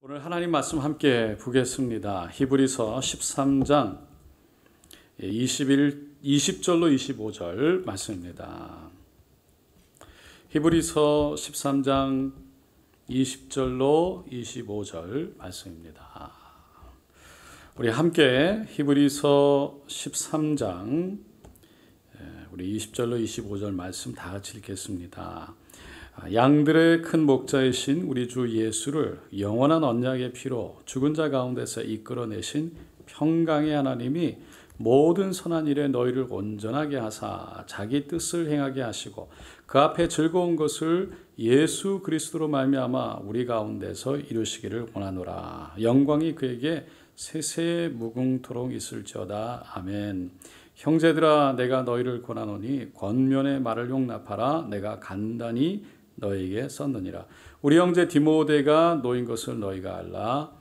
오늘 하나님 말씀 함께 보겠습니다. 히브리서 13장 20절로 25절 말씀입니다. 히브리서 13장 20절로 25절 말씀입니다. 우리 함께 히브리서 13장 우리 20절로 25절 말씀 다 같이 읽겠습니다. 양들의 큰 목자이신 우리 주 예수를 영원한 언약의 피로 죽은 자 가운데서 이끌어내신 평강의 하나님이 모든 선한 일에 너희를 온전하게 하사 자기 뜻을 행하게 하시고 그 앞에 즐거운 것을 예수 그리스도로 말미암아 우리 가운데서 이루시기를 원하노라. 영광이 그에게 세세 무궁토록 있을지어다. 아멘. 형제들아, 내가 너희를 권하노니 권면의 말을 용납하라. 내가 간단히 너희에게 썼느니라. 우리 형제 디모데가 놓인 것을 너희가 알라.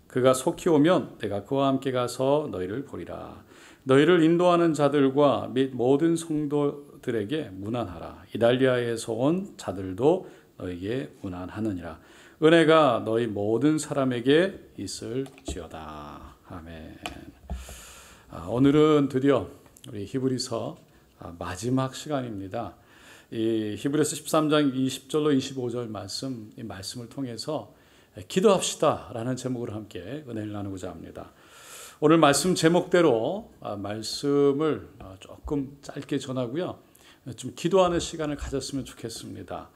그가 속히 오면 내가 그와 함께 가서 너희를 보리라. 너희를 인도하는 자들과 및 모든 성도들에게 문안하라. 이달리아에서 온 자들도 너희에게 문안하느니라. 은혜가 너희 모든 사람에게 있을지어다. 아멘. 오늘은 드디어 우리 히브리서 마지막 시간입니다. 이 히브리서 13장 20절로 25절 말씀, 이 말씀을 통해서 기도합시다 라는 제목으로 함께 은혜를 나누고자 합니다. 오늘 말씀 제목대로 말씀을 조금 짧게 전하고요, 좀 기도하는 시간을 가졌으면 좋겠습니다.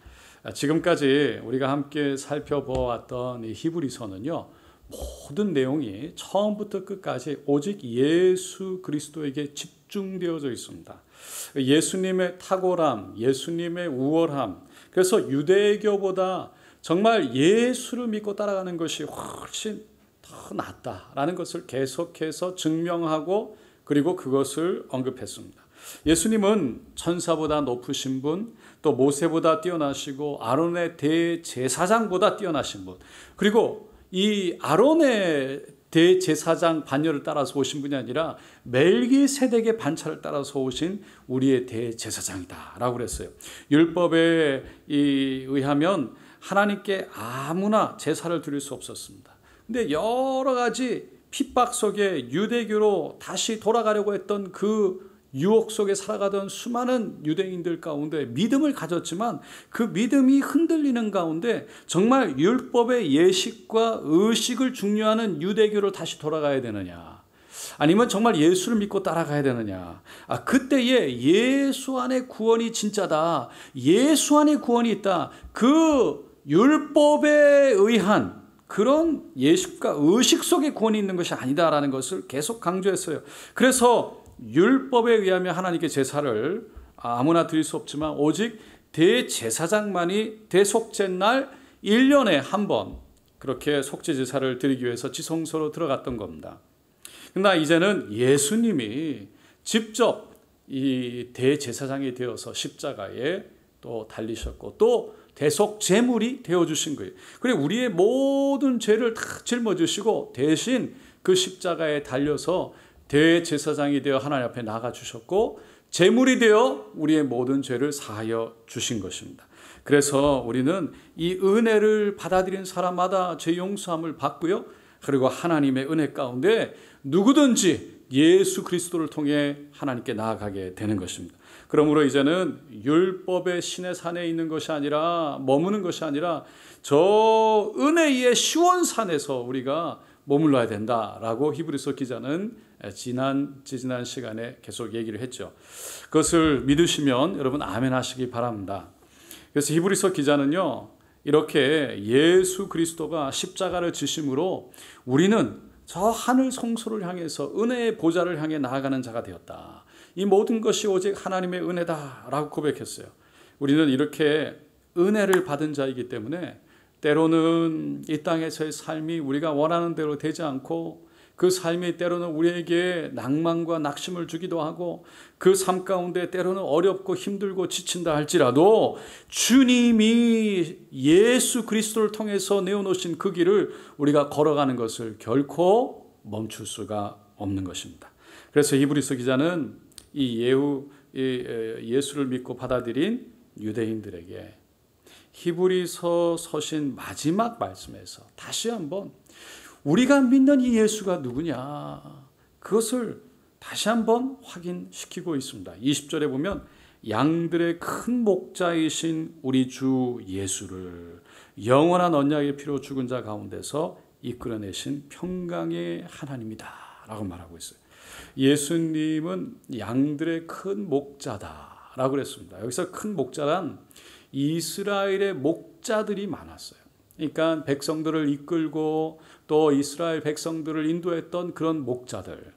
지금까지 우리가 함께 살펴보았던 이 히브리서는요, 모든 내용이 처음부터 끝까지 오직 예수 그리스도에게 집중되어져 있습니다. 예수님의 탁월함, 예수님의 우월함, 그래서 유대교보다 정말 예수를 믿고 따라가는 것이 훨씬 더 낫다라는 것을 계속해서 증명하고 그리고 그것을 언급했습니다. 예수님은 천사보다 높으신 분, 또 모세보다 뛰어나시고 아론의 대제사장보다 뛰어나신 분, 그리고 이 아론의 대제사장 반열을 따라서 오신 분이 아니라 멜기세덱의 반차를 따라서 오신 우리의 대제사장이다 라고 그랬어요. 율법에 의하면 하나님께 아무나 제사를 드릴 수 없었습니다. 근데 여러 가지 핍박 속에 유대교로 다시 돌아가려고 했던 그 유혹 속에 살아가던 수많은 유대인들 가운데 믿음을 가졌지만 그 믿음이 흔들리는 가운데 정말 율법의 예식과 의식을 중요하는 유대교로 다시 돌아가야 되느냐, 아니면 정말 예수를 믿고 따라가야 되느냐. 그때에 예수 안에 구원이 진짜다, 예수 안에 구원이 있다, 그 율법에 의한 그런 예식과 의식 속에 구원이 있는 것이 아니다라는 것을 계속 강조했어요. 그래서 율법에 의하면 하나님께 제사를 아무나 드릴 수 없지만 오직 대제사장만이 대속죄날 1년에 한 번 그렇게 속죄 제사를 드리기 위해서 지성소로 들어갔던 겁니다. 그러나 이제는 예수님이 직접 이 대제사장이 되어서 십자가에 또 달리셨고 또 대속 제물이 되어주신 거예요. 그리고 우리의 모든 죄를 다 짊어지시고 대신 그 십자가에 달려서 대제사장이 되어 하나님 앞에 나가주셨고 제물이 되어 우리의 모든 죄를 사하여 주신 것입니다. 그래서 우리는 이 은혜를 받아들인 사람마다 죄 용서함을 받고요, 그리고 하나님의 은혜 가운데 누구든지 예수 그리스도를 통해 하나님께 나아가게 되는 것입니다. 그러므로 이제는 율법의 신의 산에 있는 것이 아니라 머무는 것이 아니라 저 은혜의 시온산에서 우리가 머물러야 된다라고 히브리서 기자는 지난 시간에 계속 얘기를 했죠. 그것을 믿으시면 여러분 아멘 하시기 바랍니다. 그래서 히브리서 기자는요, 이렇게 예수 그리스도가 십자가를 지심으로 우리는 저 하늘 성소를 향해서 은혜의 보좌를 향해 나아가는 자가 되었다. 이 모든 것이 오직 하나님의 은혜다라고 고백했어요. 우리는 이렇게 은혜를 받은 자이기 때문에 때로는 이 땅에서의 삶이 우리가 원하는 대로 되지 않고 그 삶이 때로는 우리에게 낭만과 낙심을 주기도 하고 그 삶 가운데 때로는 어렵고 힘들고 지친다 할지라도 주님이 예수 그리스도를 통해서 내어놓으신 그 길을 우리가 걸어가는 것을 결코 멈출 수가 없는 것입니다. 그래서 히브리서 기자는 이 예수를 믿고 받아들인 유대인들에게 히브리서 서신 마지막 말씀에서 다시 한번 우리가 믿는 이 예수가 누구냐, 그것을 다시 한번 확인시키고 있습니다. 20절에 보면 양들의 큰 목자이신 우리 주 예수를 영원한 언약의 피로 죽은 자 가운데서 이끌어내신 평강의 하나님이다 라고 말하고 있어요. 예수님은 양들의 큰 목자다 라고 그랬습니다. 여기서 큰 목자란 이스라엘의 목자들이 많았어요. 그러니까 백성들을 이끌고 또 이스라엘 백성들을 인도했던 그런 목자들,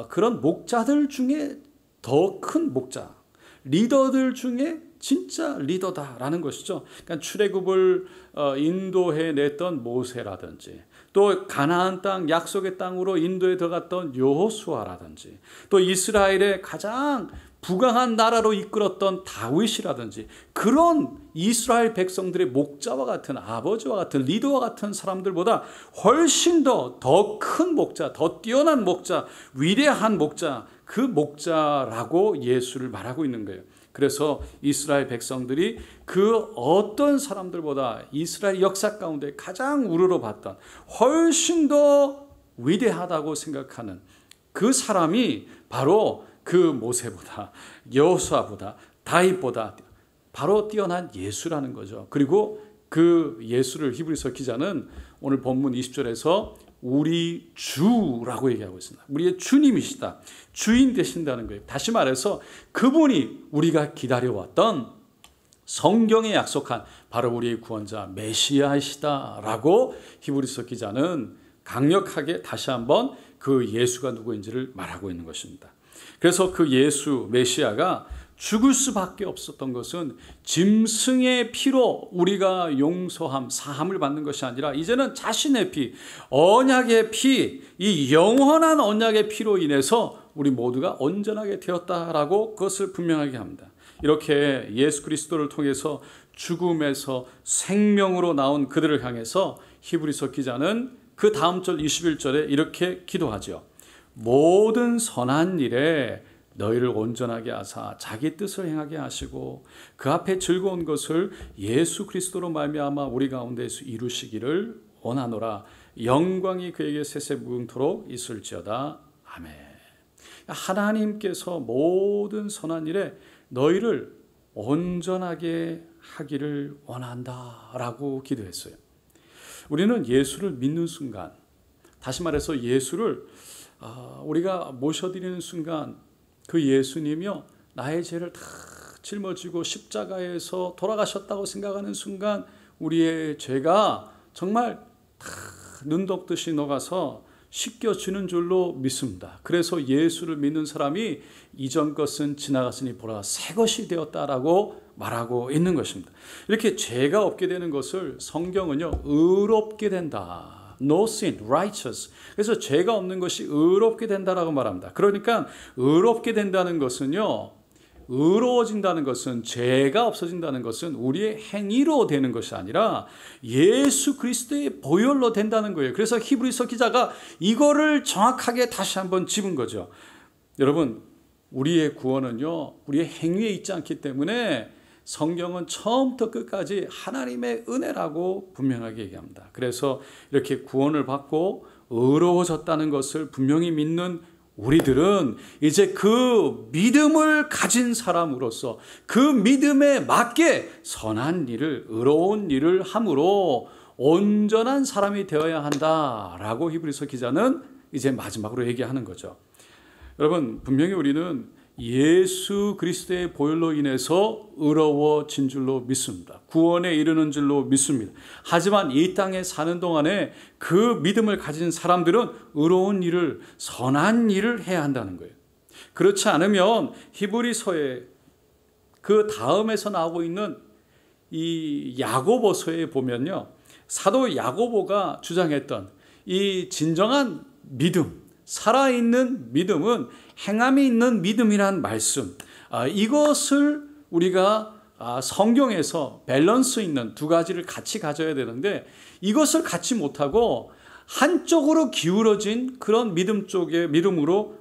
그런 목자들 중에 더 큰 목자, 리더들 중에 진짜 리더다라는 것이죠. 그러니까 출애굽을 인도해냈던 모세라든지, 또 가나안 땅 약속의 땅으로 인도에 들어갔던 여호수아라든지, 또 이스라엘의 가장 부강한 나라로 이끌었던 다윗이라든지, 그런 이스라엘 백성들의 목자와 같은, 아버지와 같은, 리더와 같은 사람들보다 훨씬 더 큰 목자, 더 뛰어난 목자, 위대한 목자, 그 목자라고 예수를 말하고 있는 거예요. 그래서 이스라엘 백성들이 그 어떤 사람들보다 이스라엘 역사 가운데 가장 우러러봤던, 훨씬 더 위대하다고 생각하는 그 사람이 바로 그 모세보다, 여호수아보다, 다윗보다 바로 뛰어난 예수라는 거죠. 그리고 그 예수를 히브리서 기자는 오늘 본문 20절에서 우리 주라고 얘기하고 있습니다. 우리의 주님이시다, 주인 되신다는 거예요. 다시 말해서 그분이 우리가 기다려왔던 성경에 약속한 바로 우리의 구원자 메시아이시다라고 히브리서 기자는 강력하게 다시 한번 그 예수가 누구인지를 말하고 있는 것입니다. 그래서 그 예수 메시아가 죽을 수밖에 없었던 것은 짐승의 피로 우리가 용서함, 사함을 받는 것이 아니라 이제는 자신의 피, 언약의 피, 이 영원한 언약의 피로 인해서 우리 모두가 온전하게 되었다라고 그것을 분명하게 합니다. 이렇게 예수 그리스도를 통해서 죽음에서 생명으로 나온 그들을 향해서 히브리서 기자는 그 다음 절 21절에 이렇게 기도하죠. 모든 선한 일에 너희를 온전하게 하사 자기 뜻을 행하게 하시고 그 앞에 즐거운 것을 예수 그리스도로 말미암아 우리 가운데서 이루시기를 원하노라. 영광이 그에게 세세무궁토록 있을지어다. 아멘. 하나님께서 모든 선한 일에 너희를 온전하게 하기를 원한다라고 기도했어요. 우리는 예수를 믿는 순간, 다시 말해서 예수를 우리가 모셔드리는 순간, 그 예수님이요 나의 죄를 다 짊어지고 십자가에서 돌아가셨다고 생각하는 순간 우리의 죄가 정말 다 눈독듯이 녹아서 씻겨지는 줄로 믿습니다. 그래서 예수를 믿는 사람이 이전 것은 지나갔으니 보라 새 것이 되었다라고 말하고 있는 것입니다. 이렇게 죄가 없게 되는 것을 성경은요 의롭게 된다, No sin, righteous. 그래서 죄가 없는 것이 의롭게 된다라고 말합니다. 그러니까 의롭게 된다는 것은요, 의로워진다는 것은, 죄가 없어진다는 것은 우리의 행위로 되는 것이 아니라 예수 그리스도의 보혈로 된다는 거예요. 그래서 히브리서 기자가 이거를 정확하게 다시 한번 짚은 거죠. 여러분, 우리의 구원은요 우리의 행위에 있지 않기 때문에 성경은 처음부터 끝까지 하나님의 은혜라고 분명하게 얘기합니다. 그래서 이렇게 구원을 받고 의로워졌다는 것을 분명히 믿는 우리들은 이제 그 믿음을 가진 사람으로서 그 믿음에 맞게 선한 일을, 의로운 일을 함으로 온전한 사람이 되어야 한다라고 히브리서 기자는 이제 마지막으로 얘기하는 거죠. 여러분, 분명히 우리는 예수 그리스도의 보혈로 인해서 의로워진 줄로 믿습니다. 구원에 이르는 줄로 믿습니다. 하지만 이 땅에 사는 동안에 그 믿음을 가진 사람들은 의로운 일을, 선한 일을 해야 한다는 거예요. 그렇지 않으면 히브리서의 그 다음에서 나오고 있는 이 야고보서에 보면요, 사도 야고보가 주장했던 이 진정한 믿음, 살아있는 믿음은 행함이 있는 믿음이란 말씀, 이것을 우리가 성경에서 밸런스 있는 두 가지를 같이 가져야 되는데 이것을 갖지 못하고 한쪽으로 기울어진 그런 믿음 쪽의 믿음으로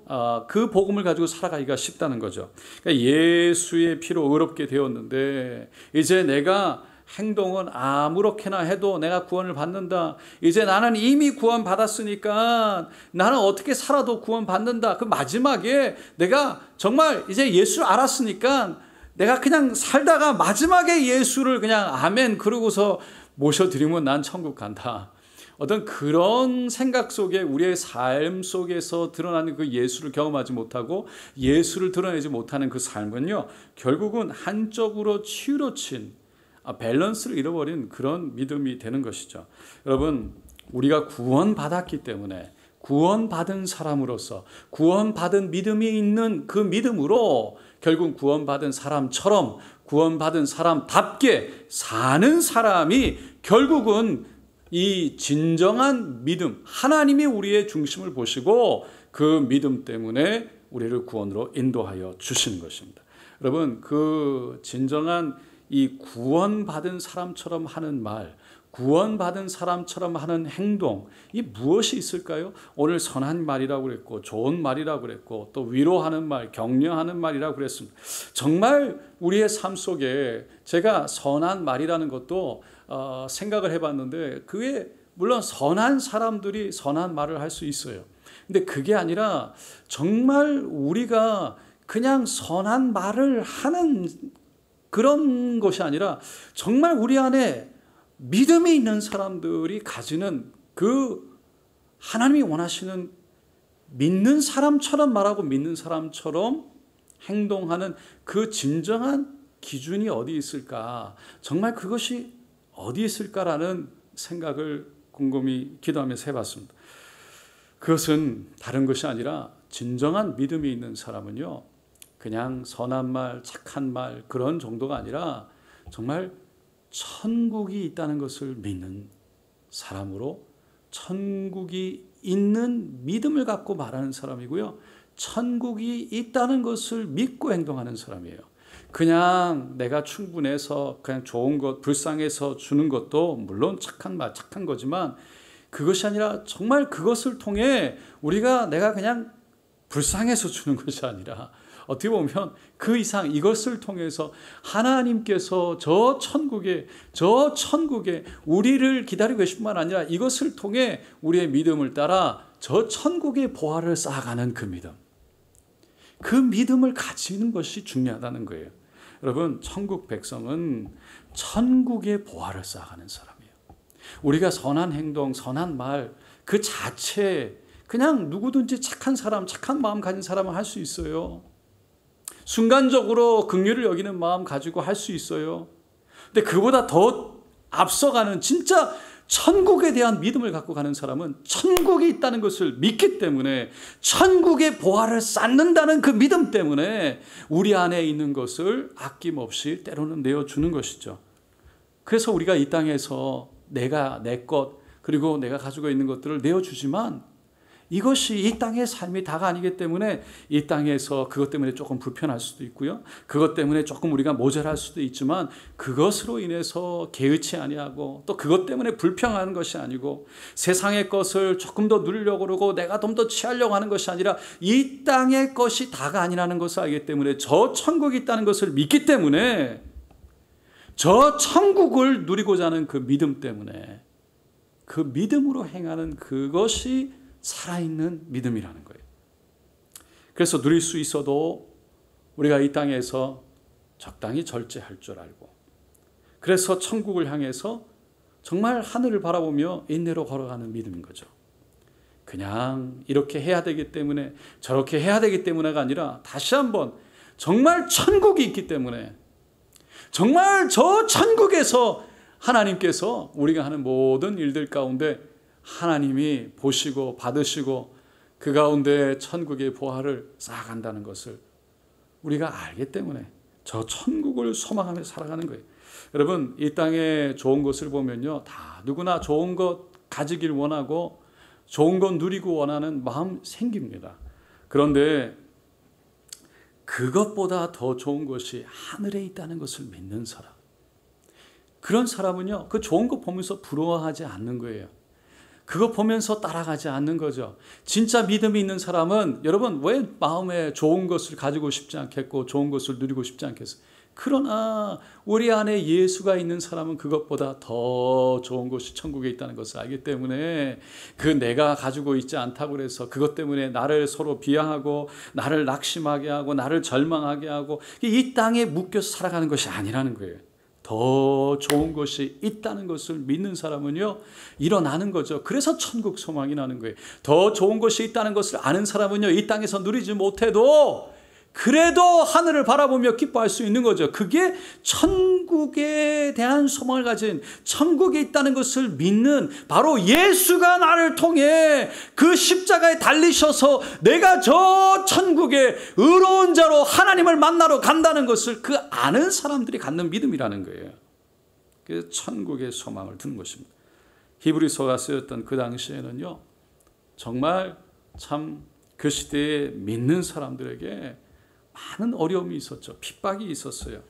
그 복음을 가지고 살아가기가 쉽다는 거죠. 그러니까 예수의 피로 의롭게 되었는데 이제 내가 행동은 아무렇게나 해도 내가 구원을 받는다. 이제 나는 이미 구원 받았으니까 나는 어떻게 살아도 구원 받는다. 그 마지막에 내가 정말 이제 예수를 알았으니까 내가 그냥 살다가 마지막에 예수를 그냥 아멘 그러고서 모셔드리면 난 천국 간다. 어떤 그런 생각 속에 우리의 삶 속에서 드러나는 그 예수를 경험하지 못하고 예수를 드러내지 못하는 그 삶은요, 결국은 한쪽으로 치우러친 밸런스를 잃어버린 그런 믿음이 되는 것이죠. 여러분, 우리가 구원받았기 때문에 구원받은 사람으로서 구원받은 믿음이 있는 그 믿음으로 결국 구원받은 사람처럼 구원받은 사람답게 사는 사람이 결국은 이 진정한 믿음, 하나님이 우리의 중심을 보시고 그 믿음 때문에 우리를 구원으로 인도하여 주시는 것입니다. 여러분, 그 진정한 이 구원받은 사람처럼 하는 말, 구원받은 사람처럼 하는 행동, 이 무엇이 있을까요? 오늘 선한 말이라고 그랬고 좋은 말이라고 그랬고 또 위로하는 말, 격려하는 말이라고 그랬습니다. 정말 우리의 삶 속에 제가 선한 말이라는 것도 생각을 해봤는데 그게 물론 선한 사람들이 선한 말을 할 수 있어요. 근데 그게 아니라 정말 우리가 그냥 선한 말을 하는 그런 것이 아니라 정말 우리 안에 믿음이 있는 사람들이 가지는 그 하나님이 원하시는 믿는 사람처럼 말하고 믿는 사람처럼 행동하는 그 진정한 기준이 어디 있을까? 정말 그것이 어디 있을까라는 생각을 곰곰이 기도하면서 해봤습니다. 그것은 다른 것이 아니라 진정한 믿음이 있는 사람은요, 그냥 선한 말, 착한 말 그런 정도가 아니라 정말 천국이 있다는 것을 믿는 사람으로 천국이 있는 믿음을 갖고 말하는 사람이고요. 천국이 있다는 것을 믿고 행동하는 사람이에요. 그냥 내가 충분해서 그냥 좋은 것, 불쌍해서 주는 것도 물론 착한 말, 착한 거지만 그것이 아니라 정말 그것을 통해 우리가 내가 그냥 불쌍해서 주는 것이 아니라 어떻게 보면 그 이상 이것을 통해서 하나님께서 저 천국에 우리를 기다리고 계실 뿐만 아니라 이것을 통해 우리의 믿음을 따라 저 천국의 보화를 쌓아가는 그 믿음. 그 믿음을 가지는 것이 중요하다는 거예요. 여러분, 천국 백성은 천국의 보화를 쌓아가는 사람이에요. 우리가 선한 행동, 선한 말 그 자체 그냥 누구든지 착한 사람, 착한 마음 가진 사람은 할 수 있어요. 순간적으로 긍휼을 여기는 마음 가지고 할 수 있어요. 근데 그보다 더 앞서가는 진짜 천국에 대한 믿음을 갖고 가는 사람은 천국이 있다는 것을 믿기 때문에 천국의 보화를 쌓는다는 그 믿음 때문에 우리 안에 있는 것을 아낌없이 때로는 내어주는 것이죠. 그래서 우리가 이 땅에서 내가 내 것 그리고 내가 가지고 있는 것들을 내어주지만 이것이 이 땅의 삶이 다가 아니기 때문에 이 땅에서 그것 때문에 조금 불편할 수도 있고요. 그것 때문에 조금 우리가 모자랄 수도 있지만 그것으로 인해서 개의치 아니하고 또 그것 때문에 불평하는 것이 아니고 세상의 것을 조금 더 누리려고 그러고 내가 좀 더 취하려고 하는 것이 아니라 이 땅의 것이 다가 아니라는 것을 알기 때문에 저 천국이 있다는 것을 믿기 때문에 저 천국을 누리고자 하는 그 믿음 때문에 그 믿음으로 행하는 그것이 살아있는 믿음이라는 거예요. 그래서 누릴 수 있어도 우리가 이 땅에서 적당히 절제할 줄 알고 그래서 천국을 향해서 정말 하늘을 바라보며 인내로 걸어가는 믿음인 거죠. 그냥 이렇게 해야 되기 때문에 저렇게 해야 되기 때문에가 아니라 다시 한번 정말 천국이 있기 때문에 정말 저 천국에서 하나님께서 우리가 하는 모든 일들 가운데 하나님이 보시고 받으시고 그 가운데 천국의 보화를 쌓아간다는 것을 우리가 알기 때문에 저 천국을 소망하며 살아가는 거예요. 여러분, 이 땅에 좋은 것을 보면요, 다 누구나 좋은 것 가지길 원하고 좋은 것 누리고 원하는 마음 생깁니다. 그런데 그것보다 더 좋은 것이 하늘에 있다는 것을 믿는 사람, 그런 사람은요, 그 좋은 것 보면서 부러워하지 않는 거예요. 그거 보면서 따라가지 않는 거죠. 진짜 믿음이 있는 사람은 여러분 왜 마음에 좋은 것을 가지고 싶지 않겠고 좋은 것을 누리고 싶지 않겠어요? 그러나 우리 안에 예수가 있는 사람은 그것보다 더 좋은 곳이 천국에 있다는 것을 알기 때문에 그 내가 가지고 있지 않다고 그래서 그것 때문에 나를 서로 비하하고 나를 낙심하게 하고 나를 절망하게 하고 이 땅에 묶여서 살아가는 것이 아니라는 거예요. 더 좋은 것이 있다는 것을 믿는 사람은요, 일어나는 거죠. 그래서 천국 소망이 나는 거예요. 더 좋은 것이 있다는 것을 아는 사람은요, 이 땅에서 누리지 못해도 그래도 하늘을 바라보며 기뻐할 수 있는 거죠. 그게 천국에 대한 소망을 가진, 천국에 있다는 것을 믿는, 바로 예수가 나를 통해 그 십자가에 달리셔서 내가 저 천국에 의로운 자로 하나님을 만나러 간다는 것을 그 아는 사람들이 갖는 믿음이라는 거예요. 그래서 천국의 소망을 두는 것입니다. 히브리서가 쓰였던 그 당시에는요, 정말 참 그 시대에 믿는 사람들에게 많은 어려움이 있었죠. 핍박이 있었어요.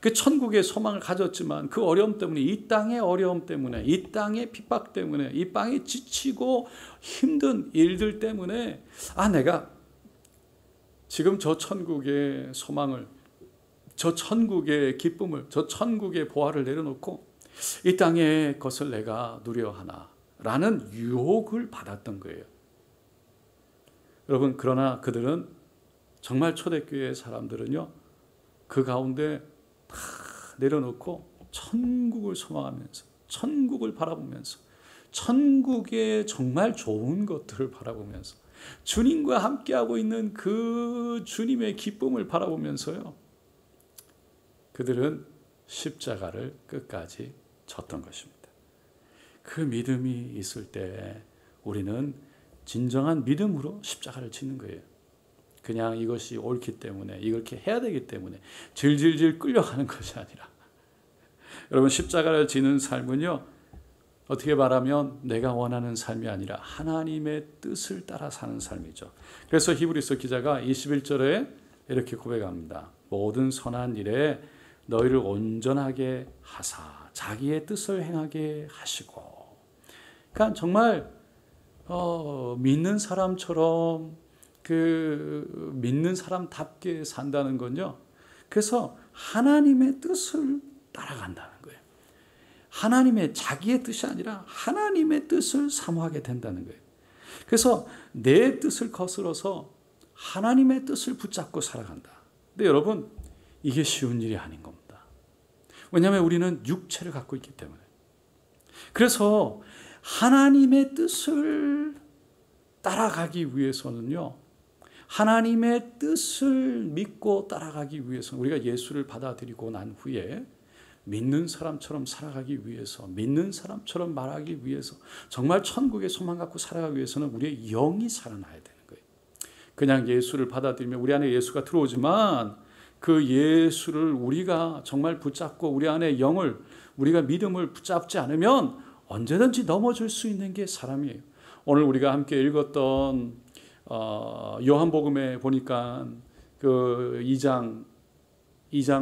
그 천국의 소망을 가졌지만 그 어려움 때문에, 이 땅의 어려움 때문에, 이 땅의 핍박 때문에, 이 땅에 지치고 힘든 일들 때문에 내가 지금 저 천국의 소망을, 저 천국의 기쁨을, 저 천국의 보화를 내려놓고 이 땅의 것을 내가 누려 하나 라는 유혹을 받았던 거예요. 여러분, 그러나 그들은 정말 초대교회 사람들은요, 그 가운데 다 내려놓고 천국을 소망하면서, 천국을 바라보면서, 천국의 정말 좋은 것들을 바라보면서, 주님과 함께하고 있는 그 주님의 기쁨을 바라보면서요, 그들은 십자가를 끝까지 졌던 것입니다. 그 믿음이 있을 때 우리는 진정한 믿음으로 십자가를 짓는 거예요. 그냥 이것이 옳기 때문에, 이렇게 해야 되기 때문에 질질질 끌려가는 것이 아니라, 여러분, 십자가를 지는 삶은요, 어떻게 말하면 내가 원하는 삶이 아니라 하나님의 뜻을 따라 사는 삶이죠. 그래서 히브리서 기자가 21절에 이렇게 고백합니다. 모든 선한 일에 너희를 온전하게 하사 자기의 뜻을 행하게 하시고. 그러니까 정말 믿는 사람처럼, 그 믿는 사람답게 산다는 건요, 그래서 하나님의 뜻을 따라간다는 거예요. 하나님의, 자기의 뜻이 아니라 하나님의 뜻을 사모하게 된다는 거예요. 그래서 내 뜻을 거스러서 하나님의 뜻을 붙잡고 살아간다. 근데 여러분, 이게 쉬운 일이 아닌 겁니다. 왜냐하면 우리는 육체를 갖고 있기 때문에. 그래서 하나님의 뜻을 따라가기 위해서는요, 하나님의 뜻을 믿고 따라가기 위해서, 우리가 예수를 받아들이고 난 후에 믿는 사람처럼 살아가기 위해서, 믿는 사람처럼 말하기 위해서, 정말 천국의 소망 갖고 살아가기 위해서는 우리의 영이 살아나야 되는 거예요. 그냥 예수를 받아들이면 우리 안에 예수가 들어오지만 그 예수를 우리가 정말 붙잡고 우리 안에 영을, 우리가 믿음을 붙잡지 않으면 언제든지 넘어질 수 있는 게 사람이에요. 오늘 우리가 함께 읽었던 요한복음에 보니까 그 2장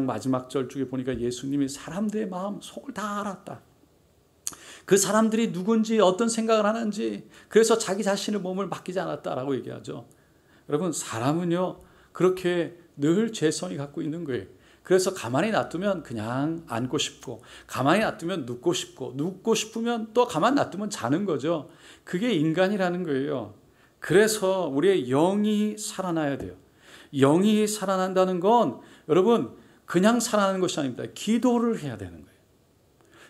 마지막 절 쪽에 보니까 예수님이 사람들의 마음 속을 다 알았다. 그 사람들이 누군지, 어떤 생각을 하는지, 그래서 자기 자신의 몸을 맡기지 않았다라고 얘기하죠. 여러분, 사람은요, 그렇게 늘 죄성이 갖고 있는 거예요. 그래서 가만히 놔두면 그냥 앉고 싶고, 가만히 놔두면 눕고 싶고, 눕고 싶으면 또 가만히 놔두면 자는 거죠. 그게 인간이라는 거예요. 그래서 우리의 영이 살아나야 돼요. 영이 살아난다는 건 여러분, 그냥 살아나는 것이 아닙니다. 기도를 해야 되는 거예요.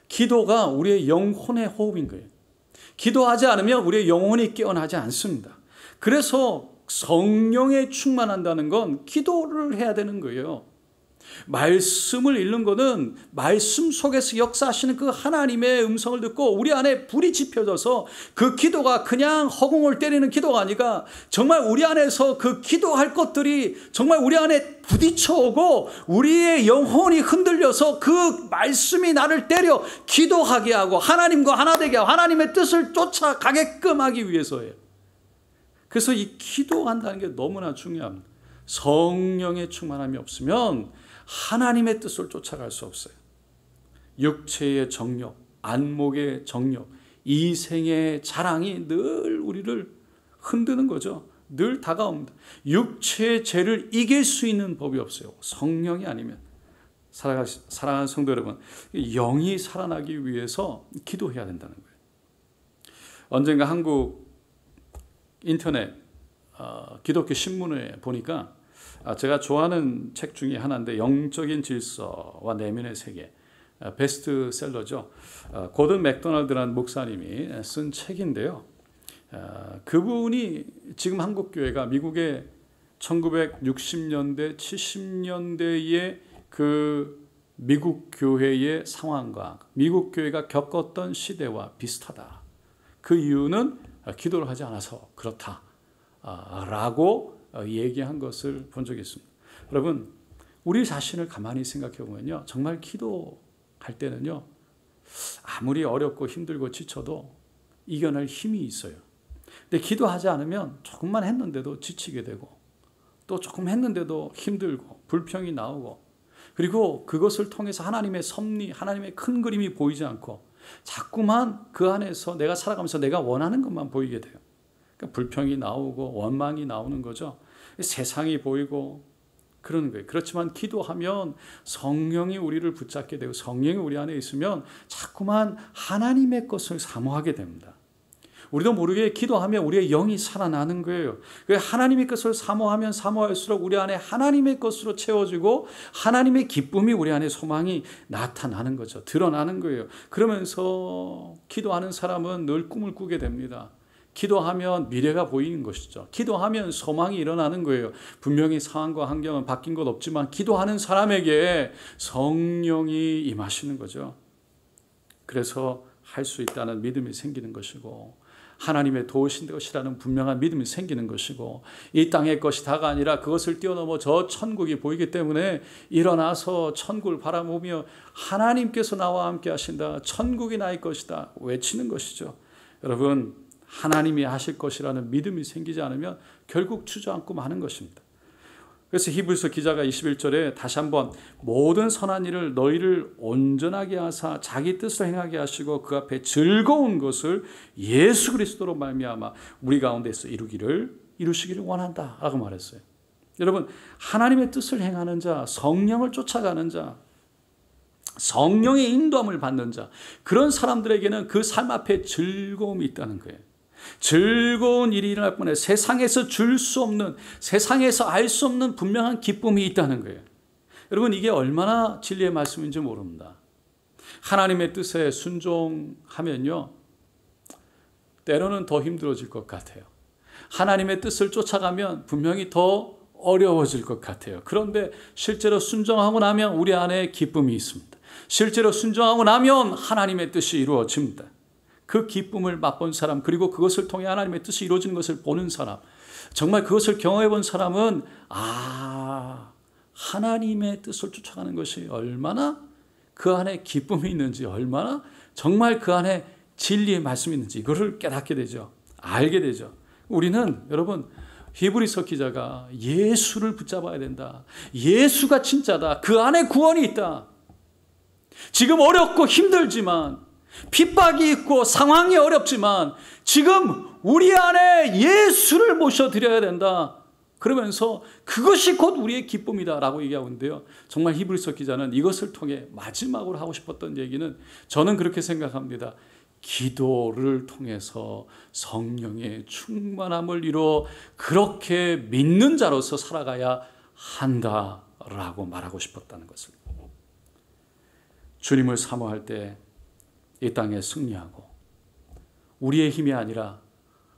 기도가 우리의 영혼의 호흡인 거예요. 기도하지 않으면 우리의 영혼이 깨어나지 않습니다. 그래서 성령에 충만한다는 건 기도를 해야 되는 거예요. 말씀을 읽는 것은 말씀 속에서 역사하시는 그 하나님의 음성을 듣고 우리 안에 불이 지펴져서 그 기도가 그냥 허공을 때리는 기도가 아니라 정말 우리 안에서 그 기도할 것들이 정말 우리 안에 부딪혀오고 우리의 영혼이 흔들려서 그 말씀이 나를 때려 기도하게 하고 하나님과 하나 되게 하고 하나님의 뜻을 쫓아가게끔 하기 위해서예요. 그래서 이 기도한다는 게 너무나 중요합니다. 성령의 충만함이 없으면 하나님의 뜻을 쫓아갈 수 없어요. 육체의 정욕, 안목의 정욕, 이생의 자랑이 늘 우리를 흔드는 거죠. 늘 다가옵니다. 육체의 죄를 이길 수 있는 법이 없어요. 성령이 아니면. 사랑하는 성도 여러분, 영이 살아나기 위해서 기도해야 된다는 거예요. 언젠가 한국 인터넷 기독교 신문에 보니까 제가 좋아하는 책 중에 하나인데 영적인 질서와 내면의 세계, 베스트셀러죠. 고든 맥도날드라는 목사님이 쓴 책인데요. 그분이 지금 한국 교회가 미국의 1960년대, 70년대의 그 미국 교회의 상황과 미국 교회가 겪었던 시대와 비슷하다. 그 이유는 기도를 하지 않아서 그렇다 라고 얘기한 것을 본 적이 있습니다. 여러분, 우리 자신을 가만히 생각해 보면요, 정말 기도할 때는요, 아무리 어렵고 힘들고 지쳐도 이겨낼 힘이 있어요. 근데 기도하지 않으면 조금만 했는데도 지치게 되고, 또 조금 했는데도 힘들고 불평이 나오고, 그리고 그것을 통해서 하나님의 섭리, 하나님의 큰 그림이 보이지 않고 자꾸만 그 안에서 내가 살아가면서 내가 원하는 것만 보이게 돼요. 그러니까 불평이 나오고 원망이 나오는 거죠. 세상이 보이고 그러는 거예요. 그렇지만 기도하면 성령이 우리를 붙잡게 되고 성령이 우리 안에 있으면 자꾸만 하나님의 것을 사모하게 됩니다. 우리도 모르게 기도하면 우리의 영이 살아나는 거예요. 하나님의 것을 사모하면 사모할수록 우리 안에 하나님의 것으로 채워지고 하나님의 기쁨이 우리 안에 소망이 나타나는 거죠. 드러나는 거예요. 그러면서 기도하는 사람은 늘 꿈을 꾸게 됩니다. 기도하면 미래가 보이는 것이죠. 기도하면 소망이 일어나는 거예요. 분명히 상황과 환경은 바뀐 것 없지만 기도하는 사람에게 성령이 임하시는 거죠. 그래서 할 수 있다는 믿음이 생기는 것이고, 하나님의 도우신 것이라는 분명한 믿음이 생기는 것이고, 이 땅의 것이 다가 아니라 그것을 뛰어넘어 저 천국이 보이기 때문에 일어나서 천국을 바라보며 하나님께서 나와 함께 하신다, 천국이 나의 것이다 외치는 것이죠. 여러분, 하나님이 하실 것이라는 믿음이 생기지 않으면 결국 주저앉고 마는 것입니다. 그래서 히브리서 기자가 21절에 다시 한번 모든 선한 일을 너희를 온전하게 하사 자기 뜻을 행하게 하시고 그 앞에 즐거운 것을 예수 그리스도로 말미암아 우리 가운데서 이루시기를 원한다 라고 말했어요. 여러분, 하나님의 뜻을 행하는 자, 성령을 쫓아가는 자, 성령의 인도함을 받는 자, 그런 사람들에게는 그 삶 앞에 즐거움이 있다는 거예요. 즐거운 일이 일어날 뿐에 세상에서 줄 수 없는, 세상에서 알 수 없는 분명한 기쁨이 있다는 거예요. 여러분, 이게 얼마나 진리의 말씀인지 모릅니다. 하나님의 뜻에 순종하면요, 때로는 더 힘들어질 것 같아요. 하나님의 뜻을 쫓아가면 분명히 더 어려워질 것 같아요. 그런데 실제로 순종하고 나면 우리 안에 기쁨이 있습니다. 실제로 순종하고 나면 하나님의 뜻이 이루어집니다. 그 기쁨을 맛본 사람, 그리고 그것을 통해 하나님의 뜻이 이루어지는 것을 보는 사람, 정말 그것을 경험해 본 사람은 하나님의 뜻을 쫓아가는 것이 얼마나 그 안에 기쁨이 있는지, 얼마나 정말 그 안에 진리의 말씀이 있는지 이거를 깨닫게 되죠. 알게 되죠. 우리는 여러분, 히브리서 기자가 예수를 붙잡아야 된다. 예수가 진짜다. 그 안에 구원이 있다. 지금 어렵고 힘들지만, 핍박이 있고 상황이 어렵지만 지금 우리 안에 예수를 모셔드려야 된다. 그러면서 그것이 곧 우리의 기쁨이다 라고 얘기하고 있는데요, 정말 히브리서 기자는 이것을 통해 마지막으로 하고 싶었던 얘기는, 저는 그렇게 생각합니다. 기도를 통해서 성령의 충만함을 이루어 그렇게 믿는 자로서 살아가야 한다라고 말하고 싶었다는 것을. 주님을 사모할 때 이 땅에 승리하고, 우리의 힘이 아니라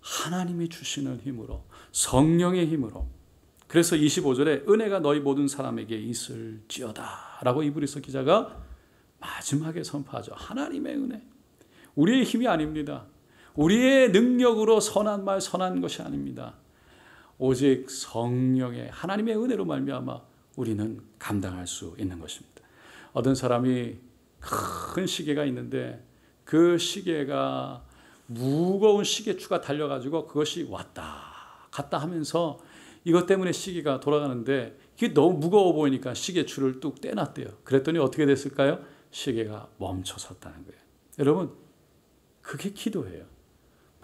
하나님이 주시는 힘으로, 성령의 힘으로. 그래서 25절에 은혜가 너희 모든 사람에게 있을지어다 라고 히브리서 기자가 마지막에 선포하죠. 하나님의 은혜, 우리의 힘이 아닙니다. 우리의 능력으로 선한 말, 선한 것이 아닙니다. 오직 성령의 하나님의 은혜로 말미암아 우리는 감당할 수 있는 것입니다. 어떤 사람이 큰 시계가 있는데 그 시계가 무거운 시계추가 달려가지고 그것이 왔다 갔다 하면서 이것 때문에 시계가 돌아가는데 이게 너무 무거워 보이니까 시계추를 뚝 떼놨대요. 그랬더니 어떻게 됐을까요? 시계가 멈춰섰다는 거예요. 여러분, 그게 기도예요.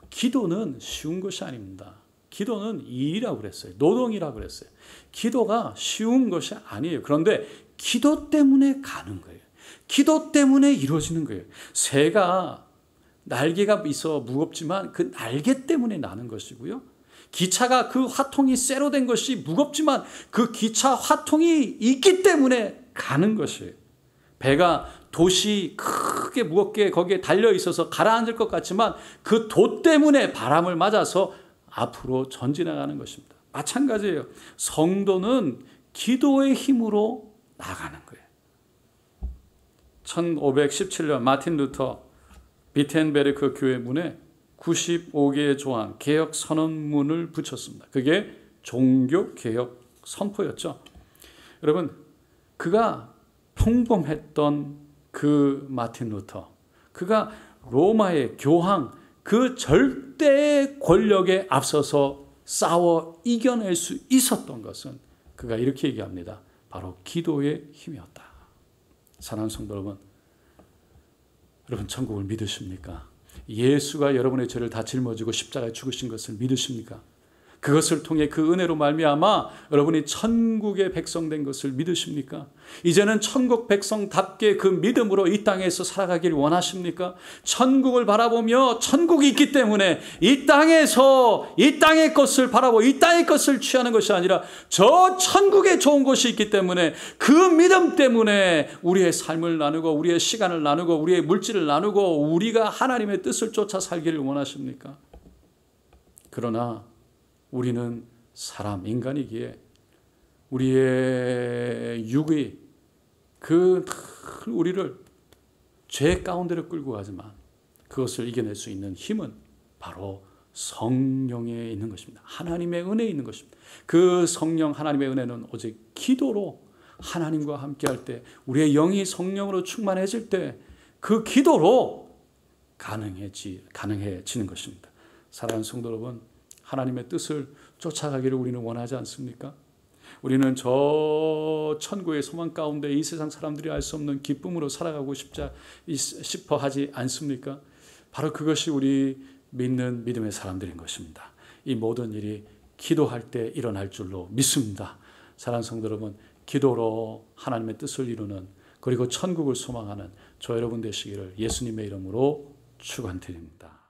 기도는 쉬운 것이 아닙니다. 기도는 일이라고 그랬어요. 노동이라고 그랬어요. 기도가 쉬운 것이 아니에요. 그런데 기도 때문에 가는 거예요. 기도 때문에 이루어지는 거예요. 새가 날개가 있어 무겁지만 그 날개 때문에 나는 것이고요. 기차가 그 화통이 쇠로 된 것이 무겁지만 그 기차 화통이 있기 때문에 가는 것이에요. 배가 돛이 크게 무겁게 거기에 달려 있어서 가라앉을 것 같지만 그 돛 때문에 바람을 맞아서 앞으로 전진해 가는 것입니다. 마찬가지예요. 성도는 기도의 힘으로 나가는 거예요. 1517년 마틴 루터 비텐베르크 교회 문에 95개의 조항 개혁 선언문을 붙였습니다. 그게 종교 개혁 선포였죠. 여러분, 그가 평범했던 그 마틴 루터, 그가 로마의 교황 그 절대 권력에 앞서서 싸워 이겨낼 수 있었던 것은 그가 이렇게 얘기합니다. 바로 기도의 힘이었다. 사랑하는 성도 여러분 천국을 믿으십니까? 예수가 여러분의 죄를 다 짊어지고 십자가에 죽으신 것을 믿으십니까? 그것을 통해 그 은혜로 말미암아 여러분이 천국의 백성 된 것을 믿으십니까? 이제는 천국 백성답게 그 믿음으로 이 땅에서 살아가길 원하십니까? 천국을 바라보며 천국이 있기 때문에 이 땅에서 이 땅의 것을 바라보고 이 땅의 것을 취하는 것이 아니라 저 천국에 좋은 것이 있기 때문에 그 믿음 때문에 우리의 삶을 나누고 우리의 시간을 나누고 우리의 물질을 나누고 우리가 하나님의 뜻을 쫓아 살기를 원하십니까? 그러나 우리는 사람, 인간이기에 우리의 육의 그 우리를 죄 가운데로 끌고 가지만 그것을 이겨낼 수 있는 힘은 바로 성령에 있는 것입니다. 하나님의 은혜에 있는 것입니다. 그 성령 하나님의 은혜는 오직 기도로 하나님과 함께할 때 우리의 영이 성령으로 충만해질 때 그 기도로 가능해지는 것입니다. 사랑하는 성도 여러분, 하나님의 뜻을 쫓아가기를 우리는 원하지 않습니까? 우리는 저 천국의 소망 가운데 이 세상 사람들이 알 수 없는 기쁨으로 살아가고 싶어 하지 않습니까? 바로 그것이 우리 믿는 믿음의 사람들인 것입니다. 이 모든 일이 기도할 때 일어날 줄로 믿습니다. 사랑하는 성도 여러분, 기도로 하나님의 뜻을 이루는 그리고 천국을 소망하는 저 여러분 되시기를 예수님의 이름으로 축원드립니다.